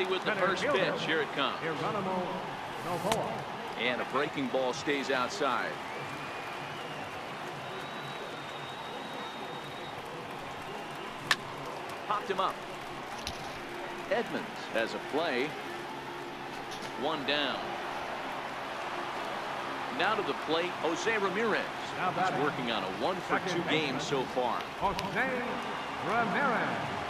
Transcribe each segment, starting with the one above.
ready with the first pitch. Here it comes. And a breaking ball stays outside. Popped him up. Edmonds has a play. One down. Now to the plate, Jose Ramirez. He's working on a 1-for-2 game so far. Jose Ramirez.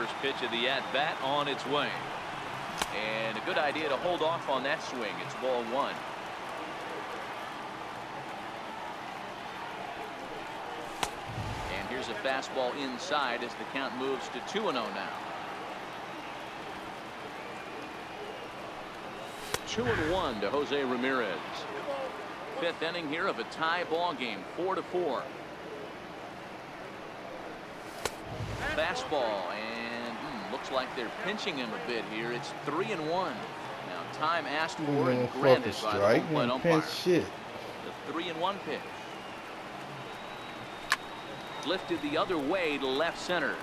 First pitch of the at-bat on its way. And a good idea to hold off on that swing. It's ball one. And here's a fastball inside as the count moves to 2-0 now. 2-1 to Jose Ramirez. Fifth inning here of a tie ball game, 4-4. Fastball, and looks like they're pinching him a bit here. It's 3-1. Now time asked for and granted by the home plate umpire. The 3-1 pitch. Lifted the other way to left center.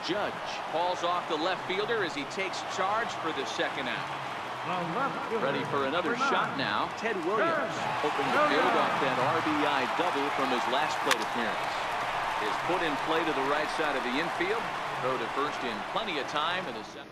Judge calls off the left fielder as he takes charge for the second out. Ready for another shot now. Ted Williams hoping to build off that RBI double from his last plate appearance. Is put in play to the right side of the infield. Throw to first in plenty of time in the second.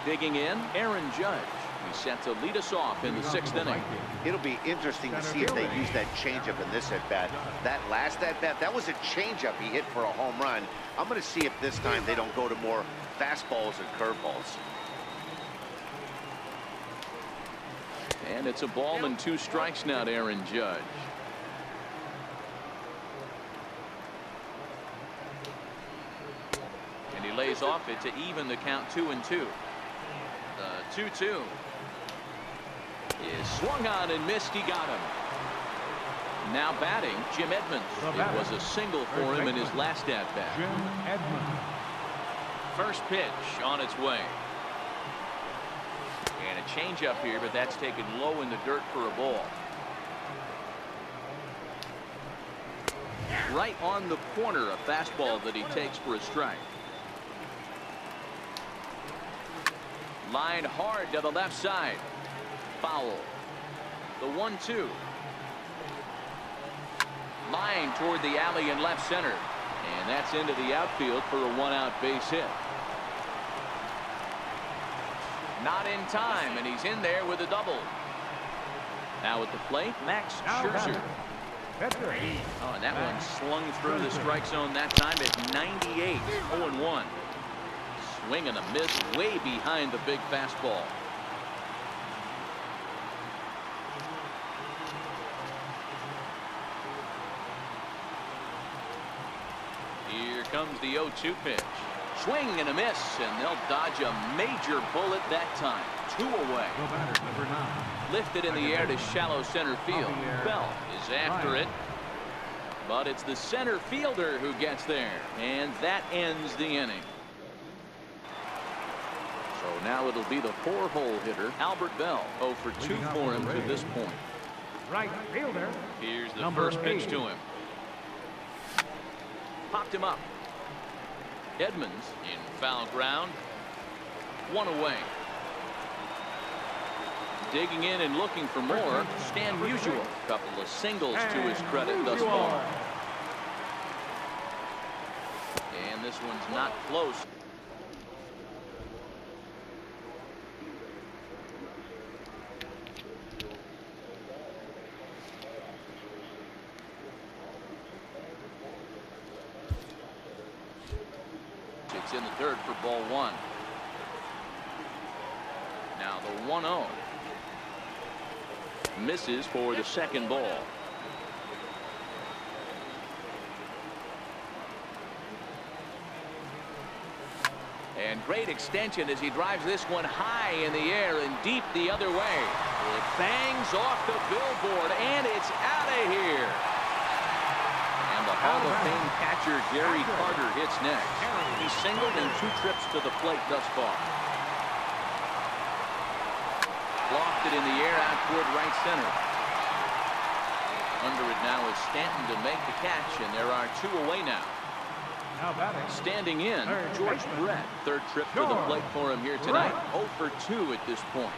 Digging in, Aaron Judge. He's set to lead us off in the sixth inning. It'll be interesting to see if they use that changeup in this at-bat. That last at-bat, that was a changeup he hit for a home run. I'm going to see if this time they don't go to more fastballs and curveballs. And it's a ball and 2 strikes now to Aaron Judge. And he lays off it to even the count 2-2. The 2-2 is swung on and missed. He got him. Now batting, Jim Edmonds. It was a single for him in his last at-bat. Jim Edmonds. First pitch on its way. And a changeup here, but that's taken low in the dirt for a ball. Right on the corner, a fastball that he takes for a strike. Line hard to the left side. Foul. The 1-2. Line toward the alley in left center. And that's into the outfield for a 1-out base hit. Not in time, and he's in there with a double. Now at the plate, Max Scherzer. Oh, and that one slung through the strike zone that time at 98. 0-1. Swing and a miss way behind the big fastball. Here comes the 0-2 pitch. Swing and a miss, and they'll dodge a major bullet that time. 2 away. Number 9. Lifted in the air to shallow center field. Bell is after it, but it's the center fielder who gets there, and that ends the inning. So now it'll be the 4-hole hitter, Albert Bell. 0 for 2 for him to this point. Right fielder. Here's the Number first pitch 8. to him. Popped him up. Edmonds in foul ground. 1 away. Digging in and looking for more, Stan Musial. Couple of singles to his credit thus far. And this one's not close. It's in the third for ball 1. Now the 1-0. Misses for the second ball. And great extension as he drives this one high in the air and deep the other way. It bangs off the billboard and it's out of here. And the Hall of Fame catcher Gary Carter hits next. He's singled in 2 trips to the plate thus far. Lofted in the air out toward right center. Under it now is Stanton to make the catch, and there are 2 away now. Standing in, George Brett. Third trip to the plate for him here tonight. 0 for 2 at this point.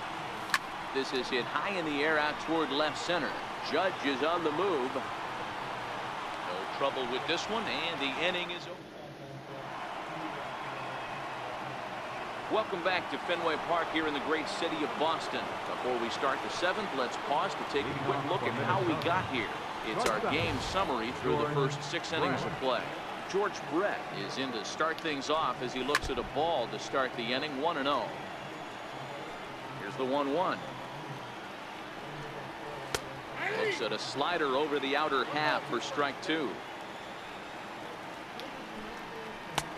This is hit high in the air out toward left center. Judge is on the move. No trouble with this one, and the inning is over. Welcome back to Fenway Park here in the great city of Boston. Before we start the 7th, let's pause to take a quick look at how we got here. It's our game summary through the first 6 innings of play. George Brett is in to start things off as he looks at a ball to start the inning. 1-0. Here's the 1-1. Looks at a slider over the outer half for strike 2.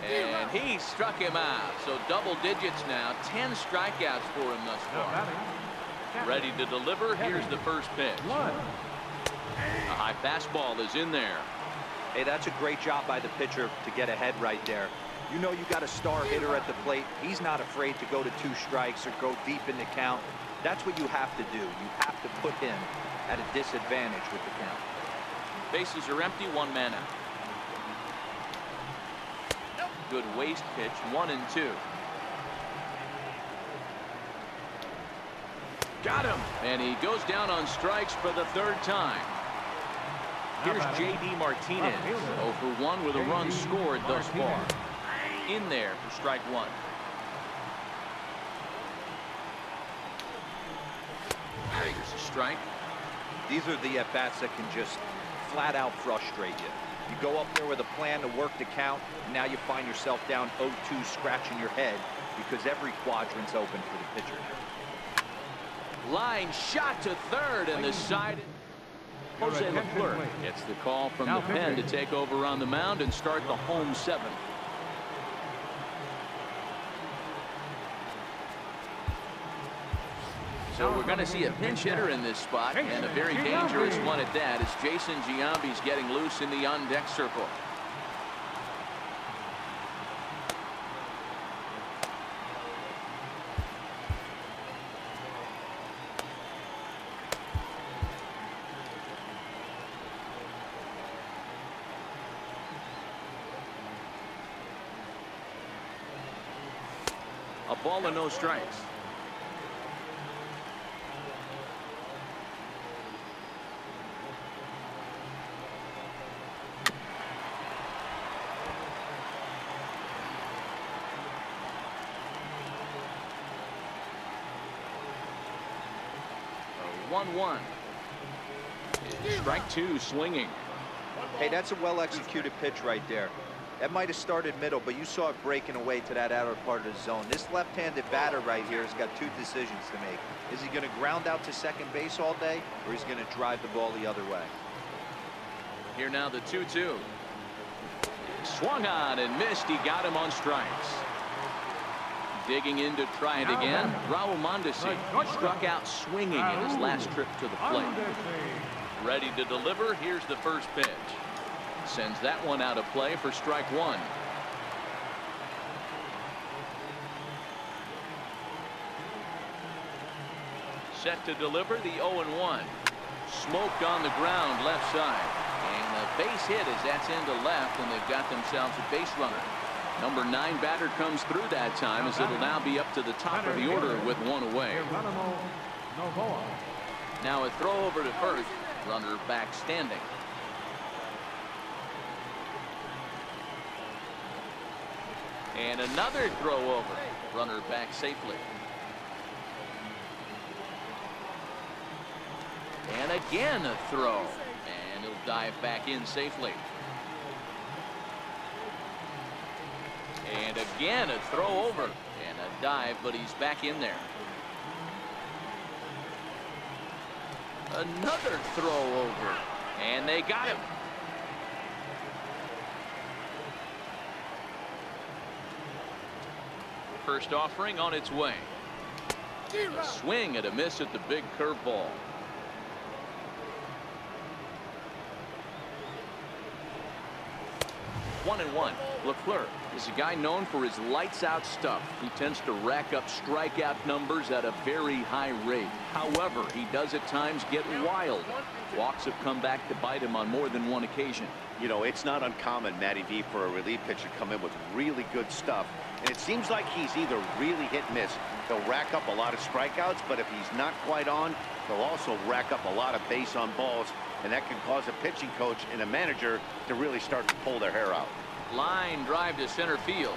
And he struck him out. So double digits now. 10 strikeouts for him thus far. Ready to deliver. Here's the first pitch. A high fastball is in there. Hey, that's a great job by the pitcher to get ahead right there. You know you got a star hitter at the plate. He's not afraid to go to 2 strikes or go deep in the count. That's what you have to do. You have to put him at a disadvantage with the count. Bases are empty. 1 man out. Good waste pitch. 1-2. Got him. And he goes down on strikes for the 3rd time. Here's J.D. Martinez. 0 for 1 with a run scored thus far. In there for strike 1. Here's a strike. These are the at-bats that can just flat out frustrate you. You go up there with a plan to work the count, and now you find yourself down 0-2 scratching your head because every quadrant's open for the pitcher. Line shot to third, and the side. Jose Leclerc gets the call from the pen to take over on the mound and start the home 7th. So we're going to see a pinch hitter in this spot, and a very dangerous one at that, as Jason Giambi's getting loose in the on-deck circle. A ball and no strikes. A 1-1. Strike 2 swinging. Hey, that's a well-executed pitch right there. That might have started middle, but you saw it breaking away to that outer part of the zone. This left-handed batter right here has got 2 decisions to make. Is he going to ground out to second base all day, or is he going to drive the ball the other way? Here now the 2-2. Swung on and missed. He got him on strikes. Digging in to try it again. Raul Mondesi struck out swinging in his last trip to the plate. Ready to deliver. Here's the first pitch. Sends that one out of play for strike 1. Set to deliver the 0-1. Smoked on the ground left side. And the base hit as that's into left, and they've got themselves a base runner. Number 9 batter comes through that time, as it'll now be up to the top of the order with 1 away. Now a throw over to first. Runner back standing. And another throw over. Runner back safely. And again a throw. And he'll dive back in safely. And again a throw over. And a dive, but he's back in there. Another throw over. And they got him. First offering on its way. A swing and a miss at the big curveball. One and one. Leclerc is a guy known for his lights out stuff. He tends to rack up strikeout numbers at a very high rate. However, he does at times get wild. Walks have come back to bite him on more than one occasion. You know, it's not uncommon, Matty V, for a relief pitcher to come in with really good stuff. And it seems like he's either really hit and miss. He'll rack up a lot of strikeouts, but if he's not quite on, he'll also rack up a lot of base on balls. And that can cause a pitching coach and a manager to really start to pull their hair out. Line drive to center field.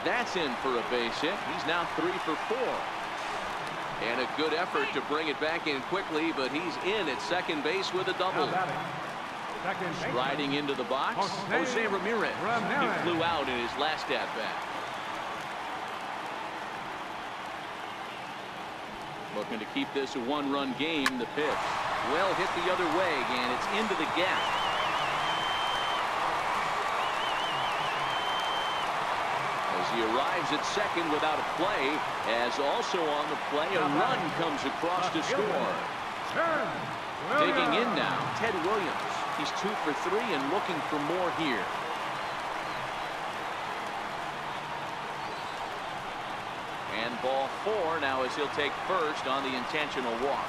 That's in for a base hit. He's now 3 for 4. And a good effort to bring it back in quickly, but he's in at second base with a double. Striding into the box, Jose Ramirez. He flew out in his last at-bat. Looking to keep this a one-run game. The pitch. Well hit the other way, and it's into the gap. As he arrives at second without a play, as also on the play, a run comes across to score. Digging in now, Ted Williams. He's 2 for 3 and looking for more here. And ball 4 now as he'll take first on the intentional walk.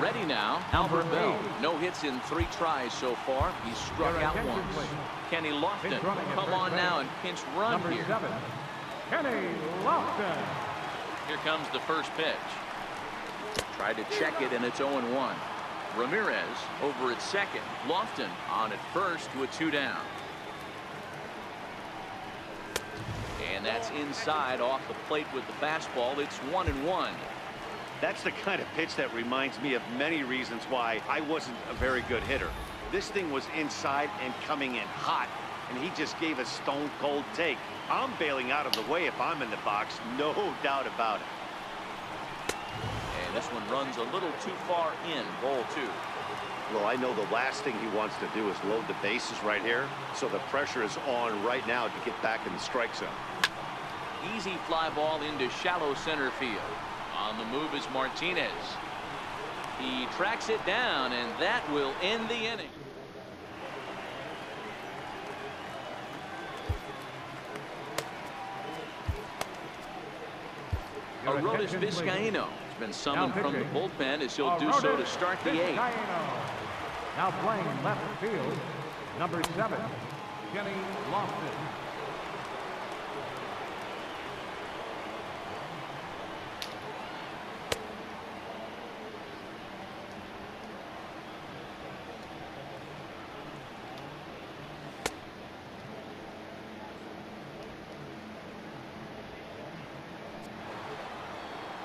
Ready now, Albert Bell. No hits in 3 tries so far. He's struck out once. Kenny Lofton, come on now and pinch run here. Kenny Lofton. Here comes the first pitch. Tried to check it, and it's 0-1. Ramirez over at second. Lofton on at first with 2 down. And that's inside off the plate with the fastball. It's 1-1. That's the kind of pitch that reminds me of many reasons why I wasn't a very good hitter. This thing was inside and coming in hot, and he just gave a stone-cold take. I'm bailing out of the way if I'm in the box, no doubt about it. And this one runs a little too far in, ball 2. Well, I know the last thing he wants to do is load the bases right here, so the pressure is on right now to get back in the strike zone. Easy fly ball into shallow center field. On the move is Martinez. He tracks it down, and that will end the inning. Aroldis Vizcaíno has been summoned from the bullpen as he'll do so to start the 8th. Now playing left field, number 7, Kenny Lofton.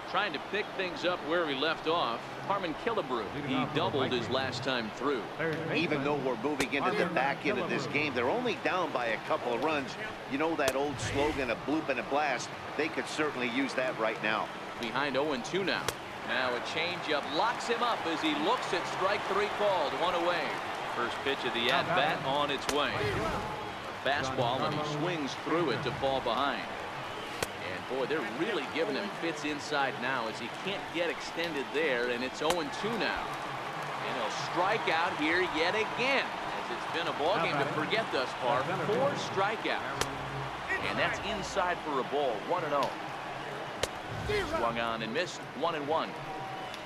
Trying to pick things up where he left off. Harmon Killebrew, he doubled his last time through. Even though we're moving into the back end of this game, they're only down by a couple of runs. You know that old slogan, a bloop and a blast? They could certainly use that right now. Behind 0-2 now. Now a changeup locks him up as he looks at strike 3 called. 1 away. First pitch of the at-bat on its way. Fastball, and he swings through it to fall behind. Boy, they're really giving him fits inside now as he can't get extended there, and it's 0-2 now. And he'll strike out here yet again, as it's been a ball game to forget thus far. 4 strikeouts. And that's inside for a ball. 1-0. Swung on and missed. 1-1.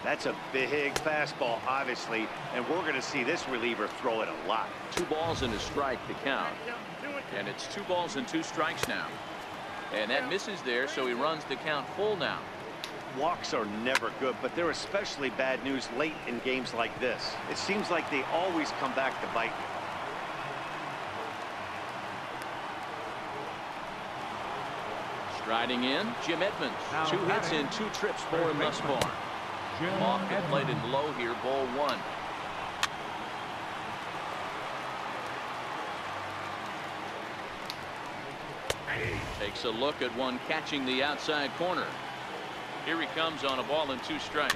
That's a big fastball, obviously, and we're going to see this reliever throw it a lot. 2 balls and a strike to count. And it's 2 balls and 2 strikes now. And that misses there, so he runs the count full now. Walks are never good, but they're especially bad news late in games like this. It seems like they always come back to bite you. Striding in, Jim Edmonds. 2 hits and 2 trips for him thus far. Off the plate and low here, ball 1. Takes a look at one catching the outside corner. Here he comes on a ball and 2 strikes.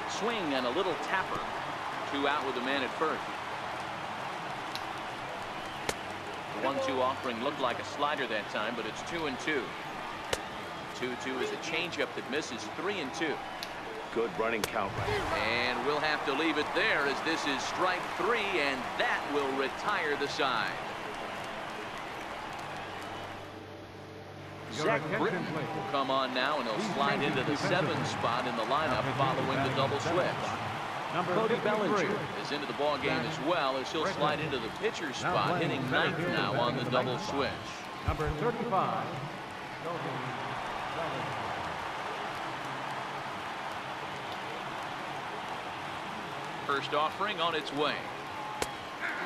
Swing and a little tapper. 2 out with a man at first. The 1-2 offering looked like a slider that time, but it's 2-2. 2-2 is a changeup that misses. 3-2. Good running count right now. And we'll have to leave it there as this is strike 3, and that will retire the side. Zach Britton will come on now, and he'll slide into the 7th spot in the lineup following the double switch. Cody Bellinger is into the ball game as well, as he'll slide into the pitcher's spot, hitting 9th now on the double switch. Number 35. First offering on its way.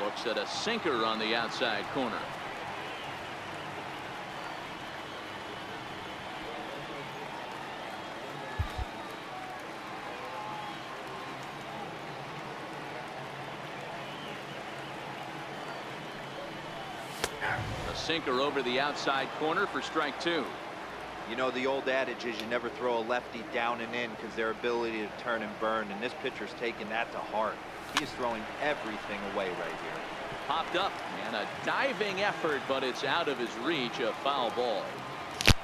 Looks at a sinker on the outside corner. sinker over the outside corner for strike 2. You know, the old adage is you never throw a lefty down and in because their ability to turn and burn, and this pitcher's taking that to heart. He is throwing everything away right here. Popped up, and a diving effort, but it's out of his reach, a foul ball.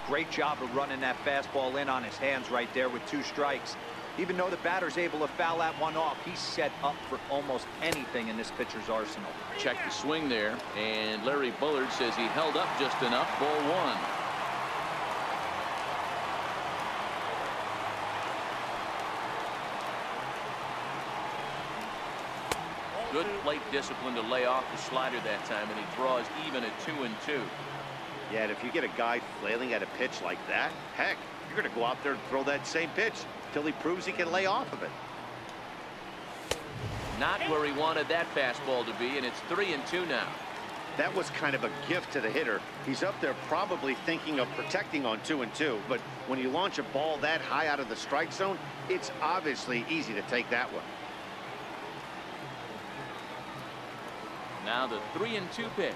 Great job of running that fastball in on his hands right there with 2 strikes. Even though the batter's able to foul that one off, he's set up for almost anything in this pitcher's arsenal. Check the swing there, and Larry Bullard says he held up just enough. Ball 1. Good plate discipline to lay off the slider that time, and he draws even at 2-2. Yeah, and if you get a guy flailing at a pitch like that, heck, you're going to go out there and throw that same pitch till he proves he can lay off of it. Not where he wanted that fastball to be, and it's 3-2 now. That was kind of a gift to the hitter. He's up there probably thinking of protecting on 2-2, but when you launch a ball that high out of the strike zone, it's obviously easy to take that one. Now the 3-2 pitch.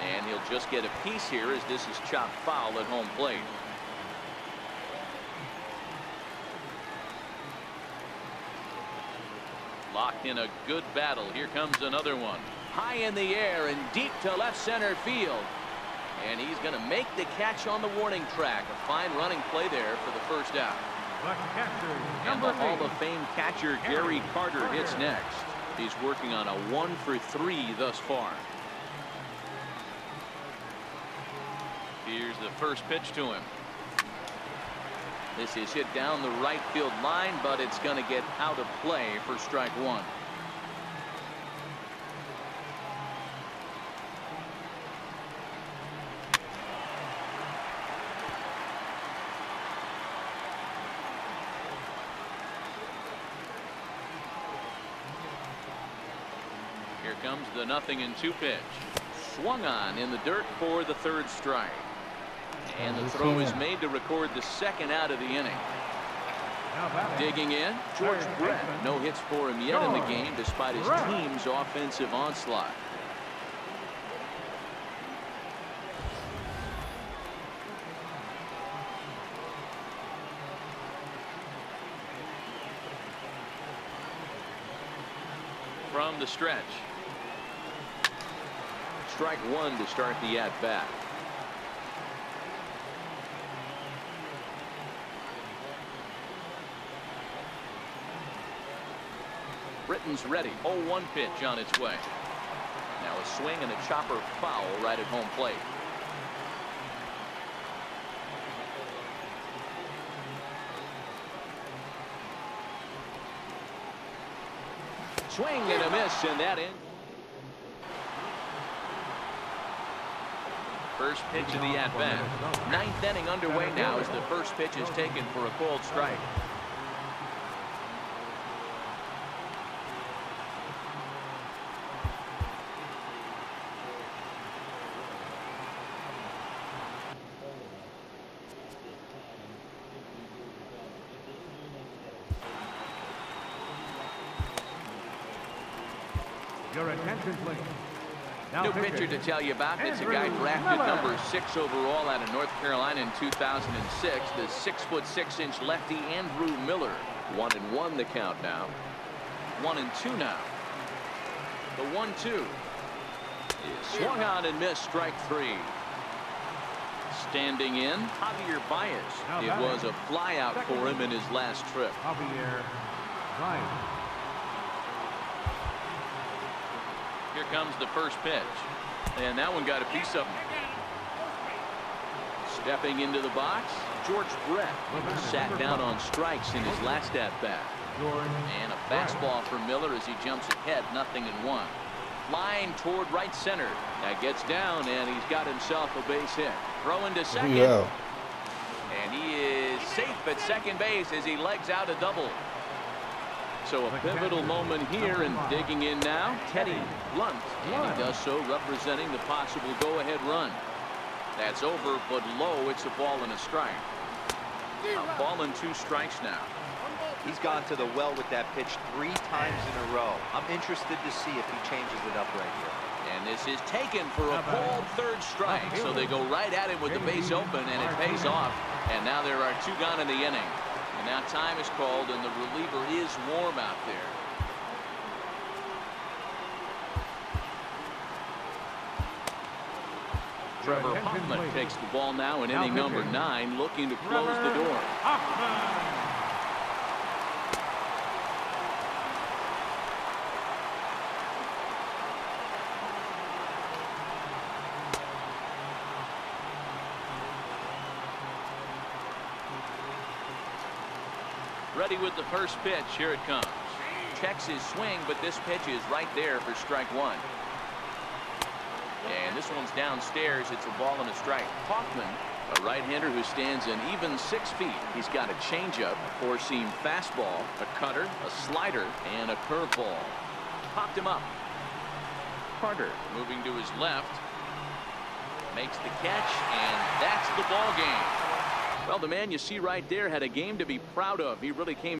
And he'll just get a piece here as this is chopped foul at home plate. Locked in a good battle. Here comes another one. High in the air and deep to left center field. And he's going to make the catch on the warning track. A fine running play there for the first out. The catcher, And number the Hall 8. of Fame catcher Gary Carter hits next. He's working on a 1 for 3 thus far. Here's the first pitch to him. This is hit down the right field line, but it's going to get out of play for strike 1. Here comes the 0-2 pitch. Swung on in the dirt for the 3rd strike. And the throw is made to record the 2nd out of the inning. Now batting, Digging in, George third Brett. baseman, No hits for him yet in the George game despite his Brett. team's offensive onslaught. From the stretch. Strike 1 to start the at-bat. Britton's ready. 0-1 pitch on its way. Now a swing and a chopper foul right at home plate. Swing and a miss, and that in. First pitch of the at-bat. 9th inning underway now as the first pitch is taken for a called strike. Your attention, please. Now New pitcher to tell you about. It's a guy Andrew drafted Miller. number 6 overall out of North Carolina in 2006. The 6'6" lefty Andrew Miller. 1-1 the count now. 1-2 now. The 1-2 is swung on and missed. Strike 3. Standing in, Javier Baez. Now It batting. was a flyout for him in his last trip. Javier Bryant. Here comes the first pitch. And that one got a piece of him. Stepping into the box, George Brett sat down on strikes in his last at-bat. And a fastball for Miller as he jumps ahead, 0-1. Line toward right center. That gets down, and he's got himself a base hit. Throwing to second. Yeah. And he is safe at second base as he legs out a double. So a pivotal moment here, and digging in now, Teddy Blunt. And he does so representing the possible go-ahead run. That's over, but low. It's a ball and a strike. A ball and 2 strikes now. He's gone to the well with that pitch 3 times in a row. I'm interested to see if he changes it up right here. And this is taken for a pulled third strike. So they go right at him with the base open, and it pays off. And now there are 2 gone in the inning. And now time is called, and the reliever is warm out there. Trevor Hoffman takes the ball now in inning number 9, looking to close the door. Ready with the first pitch. Here it comes. Checks his swing, but this pitch is right there for strike 1. And this one's downstairs. It's a ball and a strike. Hoffman, a right-hander who stands an even 6 feet. He's got a changeup, four-seam fastball, a cutter, a slider, and a curveball. Popped him up. Carter moving to his left. Makes the catch, and that's the ball game. Well, the man you see right there had a game to be proud of. He really came